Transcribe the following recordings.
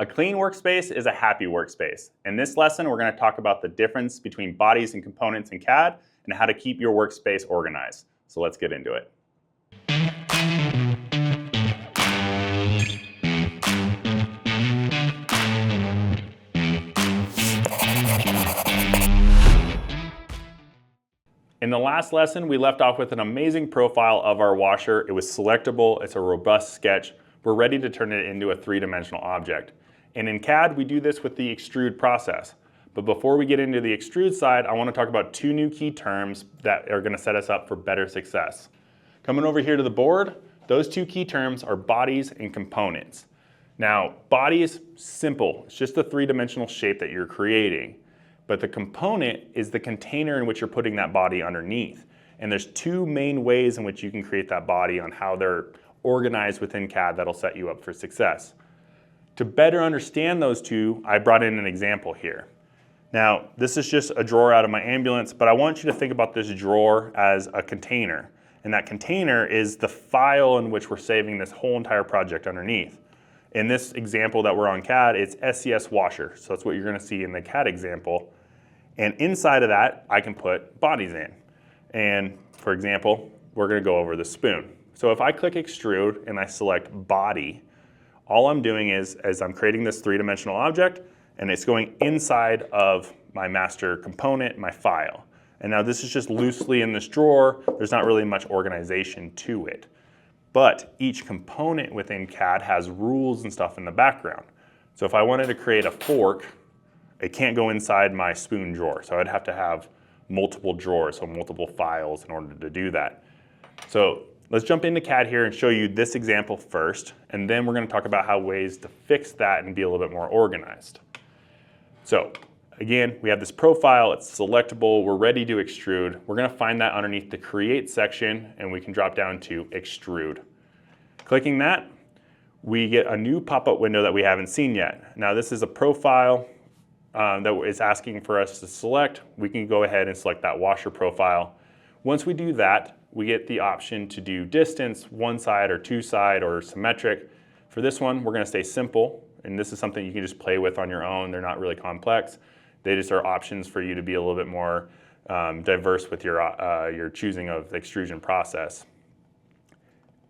A clean workspace is a happy workspace. In this lesson, we're going to talk about the difference between bodies and components in CAD and how to keep your workspace organized. So let's get into it. In the last lesson, we left off with an amazing profile of our washer. It was selectable, it's a robust sketch. We're ready to turn it into a three-dimensional object. And in CAD, we do this with the extrude process. But before we get into the extrude side, I want to talk about two new key terms that are going to set us up for better success. Coming over here to the board, those two key terms are bodies and components. Now, bodies, simple. It's just a three-dimensional shape that you're creating. But the component is the container in which you're putting that body underneath. And there's two main ways in which you can create that body on how they're organized within CAD that'll set you up for success. To better understand those two, I brought in an example here. Now, this is just a drawer out of my ambulance, but I want you to think about this drawer as a container. And that container is the file in which we're saving this whole entire project underneath. In this example that we're on CAD, it's SCS washer. So that's what you're going to see in the CAD example. And inside of that, I can put bodies in. And for example, we're going to go over the spoon. So if I click extrude and I select body, all I'm doing is I'm creating this three-dimensional object, and it's going inside of my master component, my file. And now this is just loosely in this drawer. There's not really much organization to it. But each component within CAD has rules and stuff in the background. So if I wanted to create a fork, it can't go inside my spoon drawer. So I'd have to have multiple drawers, so multiple files in order to do that. So let's jump into CAD here and show you this example first, and then we're going to talk about how ways to fix that and be a little bit more organized. So again, we have this profile, it's selectable, we're ready to extrude. We're going to find that underneath the create section, and we can drop down to extrude. Clicking that, we get a new pop-up window that we haven't seen yet. Now this is a profile that is asking for us to select. We can go ahead and select that washer profile. Once we do that, we get the option to do distance, one side or two side or symmetric. For this one, we're going to stay simple, and this is something you can just play with on your own. They're not really complex. They just are options for you to be a little bit more diverse with your choosing of the extrusion process.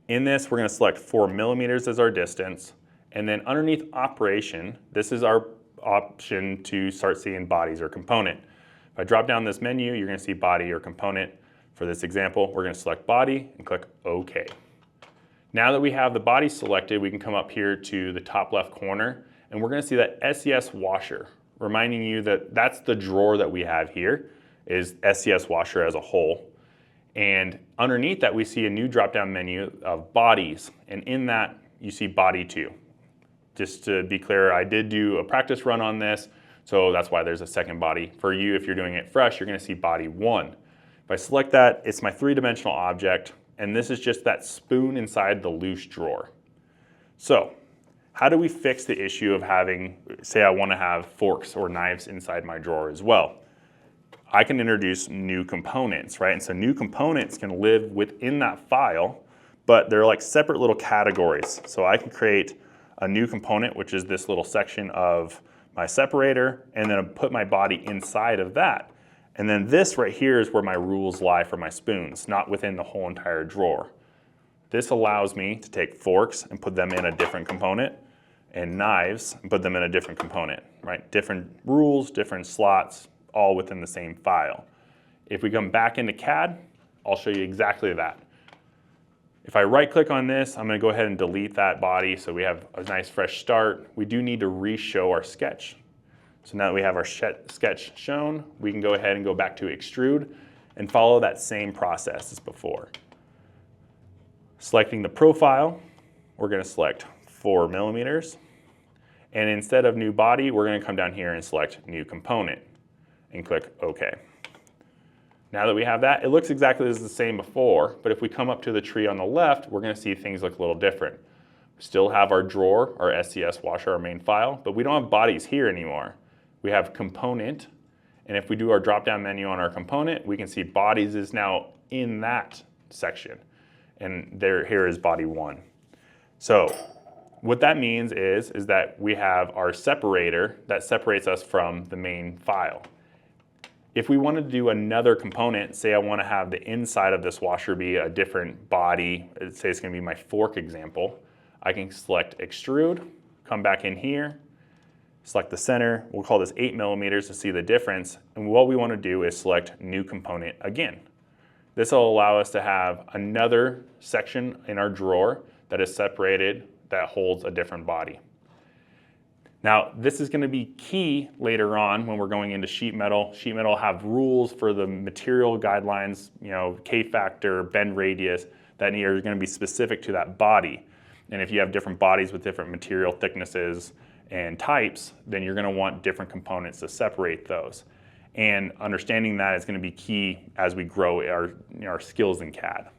In this, we're going to select 4 millimeters as our distance, and then underneath operation, this is our option to start seeing bodies or component. If I drop down this menu, you're going to see body or component. For this example, we're going to select body and click OK. Now that we have the body selected, we can come up here to the top left corner, and we're going to see that SCS washer, reminding you that that's the drawer that we have here, is SCS washer as a whole. And underneath that, we see a new drop-down menu of bodies, and in that, you see body 2. Just to be clear, I did do a practice run on this, so that's why there's a second body. For you, if you're doing it fresh, you're going to see body 1. If I select that, it's my three-dimensional object, and this is just that spoon inside the loose drawer. So how do we fix the issue of having, say I want to have forks or knives inside my drawer as well? I can introduce new components, right? And so new components can live within that file, but they're like separate little categories. So I can create a new component, which is this little section of my separator, and then put my body inside of that. And then this right here is where my rules lie for my spoons, not within the whole entire drawer. This allows me to take forks and put them in a different component, and knives and put them in a different component, right? Different rules, different slots, all within the same file. If we come back into CAD, I'll show you exactly that. If I right click on this, I'm going to go ahead and delete that body so we have a nice fresh start. We do need to re-show our sketch. So now that we have our sketch shown, we can go ahead and go back to extrude and follow that same process as before. Selecting the profile, we're going to select 4 millimeters. And instead of new body, we're going to come down here and select new component and click OK. Now that we have that, it looks exactly as the same before, but if we come up to the tree on the left, we're going to see things look a little different. We still have our drawer, our SCS washer, our main file, but we don't have bodies here anymore. We have component, and if we do our drop-down menu on our component, we can see bodies is now in that section, and here is body 1. So What that means is that we have our separator that separates us from the main file. If we wanted to do another component, say I want to have the inside of this washer be a different body, say it's going to be my fork example, I can select Extrude, come back in here, select the center, we'll call this 8 millimeters to see the difference, and what we want to do is select New Component again. This will allow us to have another section in our drawer that is separated that holds a different body. Now, this is going to be key later on when we're going into sheet metal. Sheet metal have rules for the material guidelines, K-factor, bend radius, that are going to be specific to that body. And if you have different bodies with different material thicknesses and types, then you're going to want different components to separate those. And understanding that is going to be key as we grow our skills in CAD.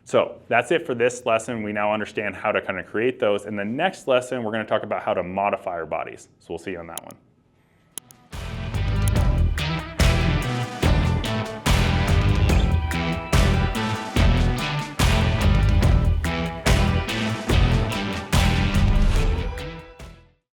So that's it for this lesson. We now understand how to kind of create those. In the next lesson, we're going to talk about how to modify our bodies. So we'll see you on that one.